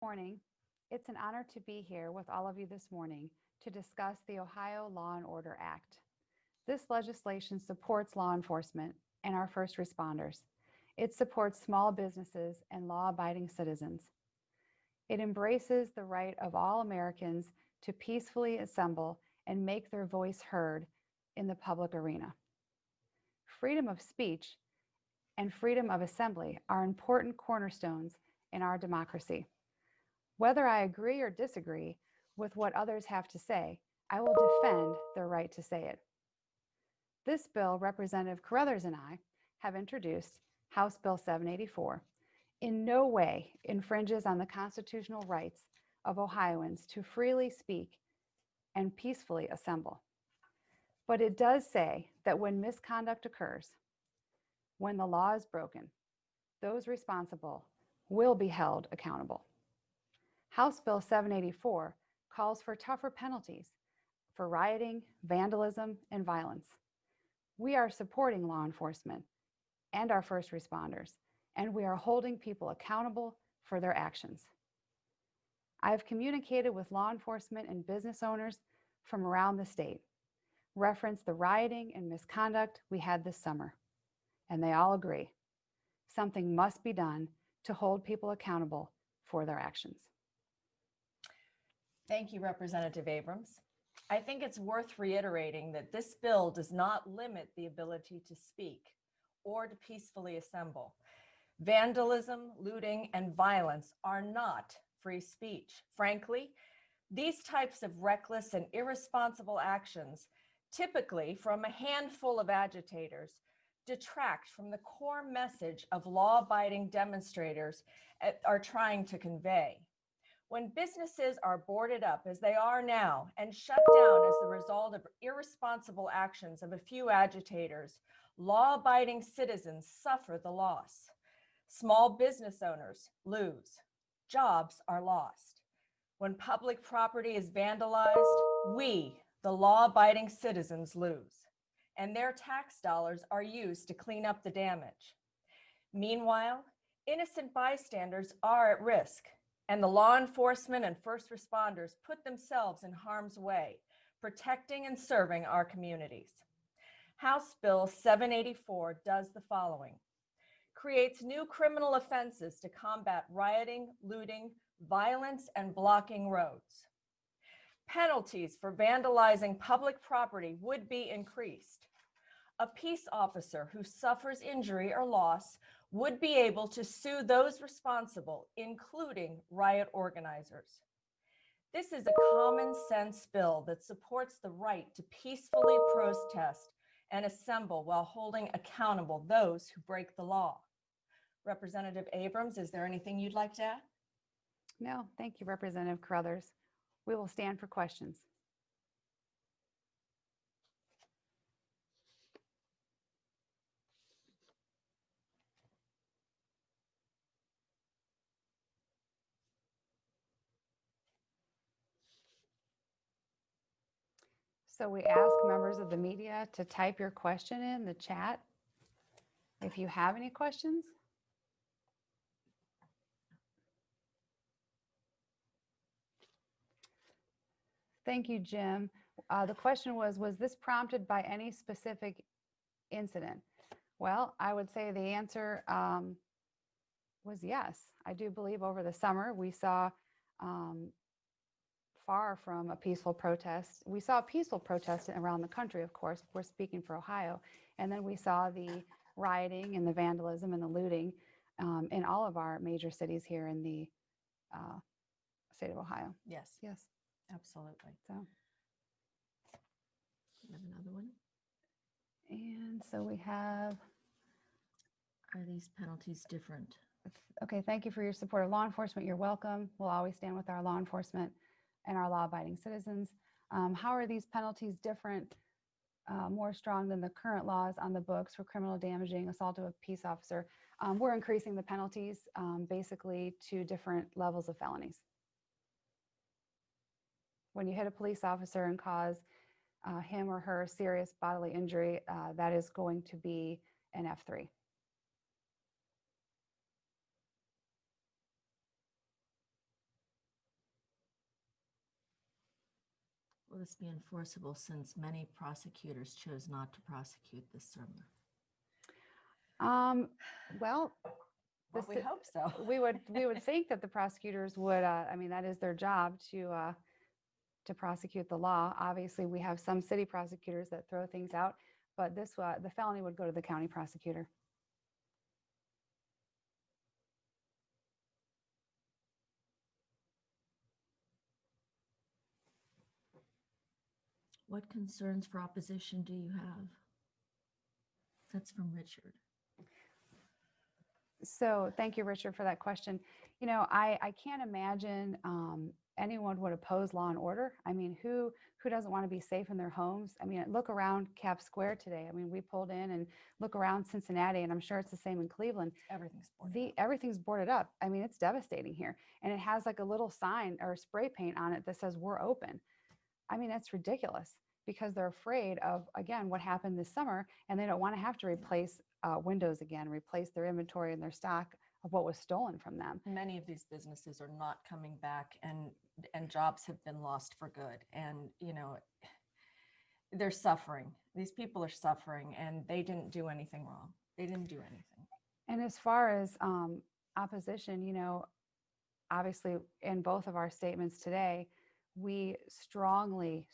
Morning. It's an honor to be here with all of you this morning to discuss the Ohio Law and Order Act. This legislation supports law enforcement and our first responders. It supports small businesses and law-abiding citizens. It embraces the right of all Americans to peacefully assemble and make their voice heard in the public arena. Freedom of speech and freedom of assembly are important cornerstones in our democracy. Whether I agree or disagree with what others have to say, I will defend their right to say it. This bill, Representative Carruthers and I have introduced, House Bill 784, in no way infringes on the constitutional rights of Ohioans to freely speak and peacefully assemble. But it does say that when misconduct occurs, when the law is broken, those responsible will be held accountable. House Bill 784 calls for tougher penalties for rioting, vandalism, and violence. We are supporting law enforcement and our first responders, and we are holding people accountable for their actions. I have communicated with law enforcement and business owners from around the state, referenced the rioting and misconduct we had this summer, and they all agree. Something must be done to hold people accountable for their actions. Thank you, Representative Abrams. I think it's worth reiterating that this bill does not limit the ability to speak or to peacefully assemble. Vandalism, looting, and violence are not free speech. Frankly, these types of reckless and irresponsible actions, typically from a handful of agitators, detract from the core message of law-abiding demonstrators are trying to convey. When businesses are boarded up, as they are now, and shut down as the result of irresponsible actions of a few agitators, law-abiding citizens suffer the loss. Small business owners lose. Jobs are lost. When public property is vandalized, we, the law-abiding citizens, lose, and their tax dollars are used to clean up the damage. Meanwhile, innocent bystanders are at risk, and the law enforcement and first responders put themselves in harm's way, protecting and serving our communities. House Bill 784 does the following: creates new criminal offenses to combat rioting, looting, violence, and blocking roads. Penalties for vandalizing public property would be increased. A peace officer who suffers injury or loss would be able to sue those responsible, including riot organizers. This is a common sense bill that supports the right to peacefully protest and assemble while holding accountable those who break the law. Representative Abrams, is there anything you'd like to add? No, thank you, Representative Carruthers. We will stand for questions. So we ask members of the media to type your question in the chat if you have any questions. Thank you, Jim. The question was this prompted by any specific incident? Well, I would say the answer was yes. I do believe over the summer we saw far from a peaceful protest. We saw peaceful protests around the country, of course. We're speaking for Ohio. And then we saw the rioting and the vandalism and the looting in all of our major cities here in the state of Ohio. Yes. Yes. Absolutely. So. We have another one. And so we have. Are these penalties different? Okay, thank you for your support of law enforcement. You're welcome. We'll always stand with our law enforcement and our law-abiding citizens. How are these penalties different, more strong than the current laws on the books for criminal damaging assault of a peace officer? We're increasing the penalties basically to different levels of felonies. When you hit a police officer and cause him or her serious bodily injury, that is going to be an F3. this be enforceable since many prosecutors chose not to prosecute this summer? Well, Well, we hope so. we would think that the prosecutors would. I mean, that is their job to prosecute the law. Obviously, we have some city prosecutors that throw things out, but this the felony would go to the county prosecutor. What concerns for opposition do you have? That's from Richard. So thank you, Richard, for that question. You know, I can't imagine anyone would oppose law and order. I mean, who doesn't want to be safe in their homes? I mean, look around Cap Square today. I mean, we pulled in and look around Cincinnati, and I'm sure it's the same in Cleveland. Everything's boarded up. I mean, it's devastating here. And it has like a little sign or spray paint on it that says we're open. I mean, that's ridiculous because they're afraid of, again, what happened this summer, and they don't want to have to replace windows again, replace their inventory and their stock of what was stolen from them. Many of these businesses are not coming back, and jobs have been lost for good. And, you know, they're suffering. These people are suffering, and they didn't do anything wrong. They didn't do anything. And as far as opposition, you know, obviously in both of our statements today, we strongly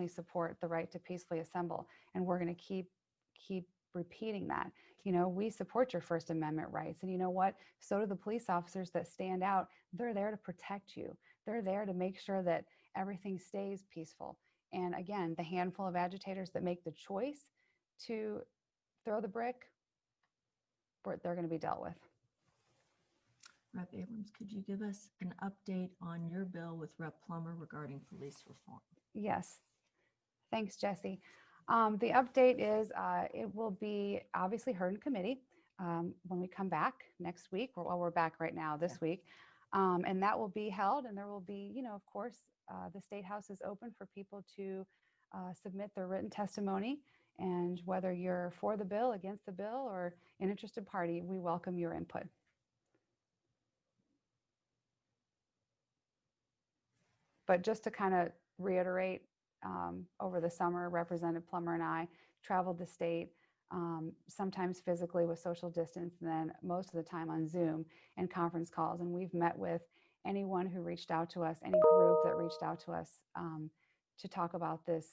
support the right to peacefully assemble. And we're going to keep repeating that. You know, we support your First Amendment rights. And you know what? So do the police officers that stand out. They're there to protect you. They're there to make sure that everything stays peaceful. And again, the handful of agitators that make the choice to throw the brick, they're going to be dealt with. Rep. Abrams, could you give us an update on your bill with Rep. Plummer regarding police reform? Yes. Thanks, Jesse. The update is it will be obviously heard in committee when we come back next week. Well, we're back right now this week. And that will be held, and there will be, you know, of course, the State House is open for people to submit their written testimony. And whether you're for the bill, against the bill, or an interested party, we welcome your input. But just to kind of reiterate, over the summer, Representative Plummer and I traveled the state, sometimes physically with social distance, and then most of the time on Zoom and conference calls. And we've met with anyone who reached out to us, any group that reached out to us to talk about this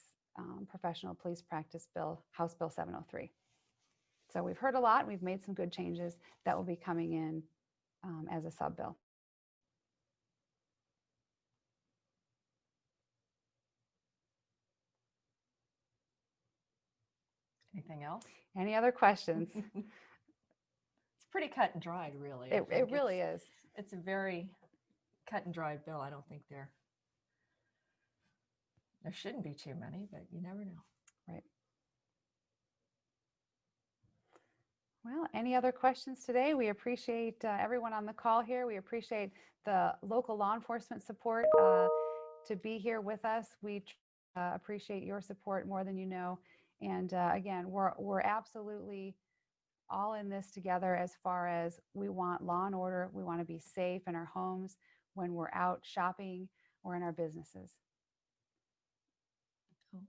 professional police practice bill, House Bill 703. So we've heard a lot. We've made some good changes that will be coming in as a sub bill. Anything else? Any other questions? It's pretty cut and dried, really. It really is. It's a very cut and dried bill. I don't think there shouldn't be too many, but you never know. Right. Well, any other questions today? We appreciate everyone on the call here. We appreciate the local law enforcement support to be here with us. We appreciate your support more than you know. And again, we're absolutely all in this together as far as we want law and order. We want to be safe in our homes when we're out shopping or in our businesses. Oh.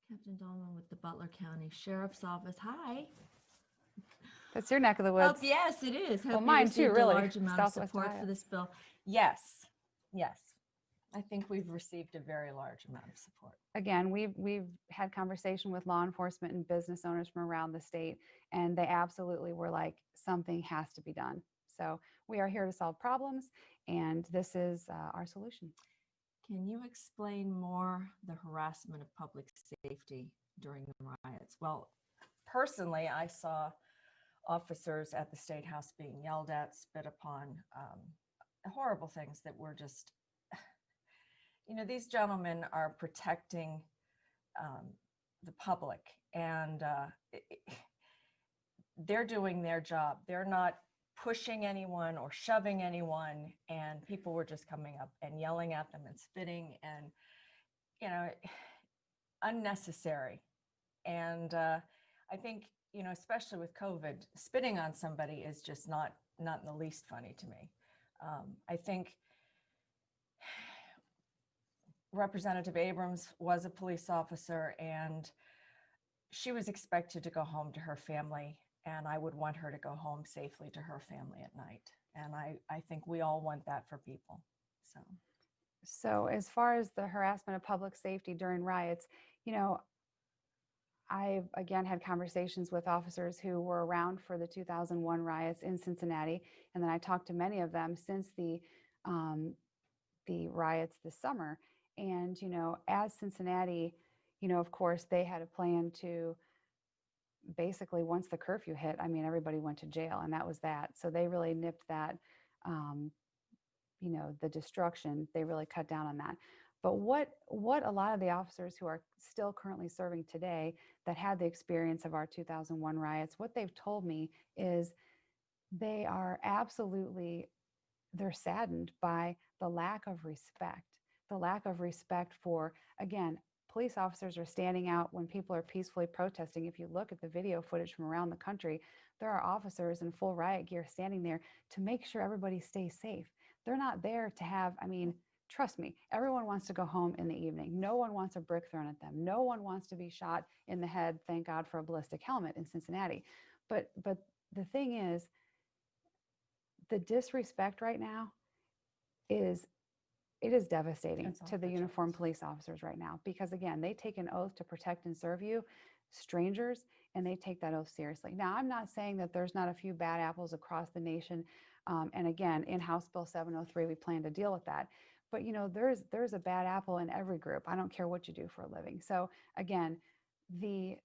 Captain Dahlman with the Butler County Sheriff's Office. Hi. That's your neck of the woods. Oh, yes, it is. Well, mine too, really. A large amount of support for this bill. Yes. I think we've received a very large amount of support. Again, we've had conversation with law enforcement and business owners from around the state, and they absolutely were like, something has to be done. So we are here to solve problems, and this is our solution. Can you explain more the harassment of public safety during the riots? Well, personally, I saw officers at the State House being yelled at, spit upon, horrible things that were just, you know, these gentlemen are protecting the public, and they're doing their job. They're not pushing anyone or shoving anyone, and people were just coming up and yelling at them and spitting, and, you know, unnecessary. And I think, you know, especially with COVID, spitting on somebody is just not in the least funny to me. I think Representative Abrams was a police officer, and she was expected to go home to her family, and I would want her to go home safely to her family at night. And I think we all want that for people. So as far as the harassment of public safety during riots, you know, I've again had conversations with officers who were around for the 2001 riots in Cincinnati, and then I talked to many of them since the riots this summer. And as Cincinnati, of course, they had a plan to basically, once the curfew hit, I mean, everybody went to jail, and that was that. So they really nipped that, um, the destruction. They really cut down on that. But what a lot of the officers who are still currently serving today that had the experience of our 2001 riots, what they've told me is they are absolutely, they're saddened by the lack of respect, for, again, police officers are standing out when people are peacefully protesting. If you look at the video footage from around the country, there are officers in full riot gear standing there to make sure everybody stays safe. They're not there to have, I mean, trust me, everyone wants to go home in the evening. No one wants a brick thrown at them. No one wants to be shot in the head. Thank God for a ballistic helmet in Cincinnati. But the thing is, the disrespect right now is devastating to the uniformed police officers right now, because again, they take an oath to protect and serve you, strangers, and they take that oath seriously. Now, I'm not saying that there's not a few bad apples across the nation. And again, in House Bill 703, we plan to deal with that. But there's a bad apple in every group. I don't care what you do for a living. So again, the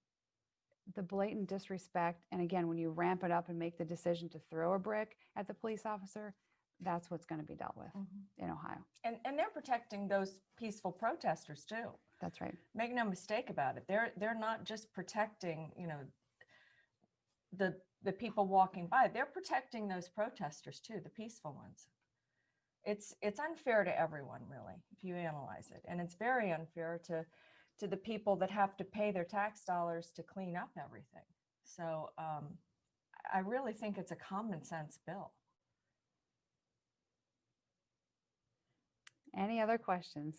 blatant disrespect, and again, when you ramp it up and make the decision to throw a brick at the police officer, that's what's going to be dealt with in Ohio. And they're protecting those peaceful protesters too. That's right. Make no mistake about it. They're not just protecting, the people walking by. They're protecting those protesters too, the peaceful ones. It's unfair to everyone, really, if you analyze it. And it's very unfair to the people that have to pay their tax dollars to clean up everything. So I really think it's a common sense bill. Any other questions?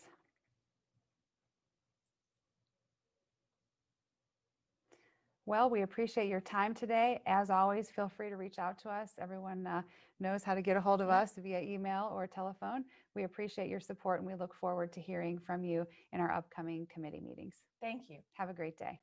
Well, we appreciate your time today. As always, feel free to reach out to us. Everyone knows how to get a hold of us via email or telephone. We appreciate your support, and we look forward to hearing from you in our upcoming committee meetings. Thank you. Have a great day.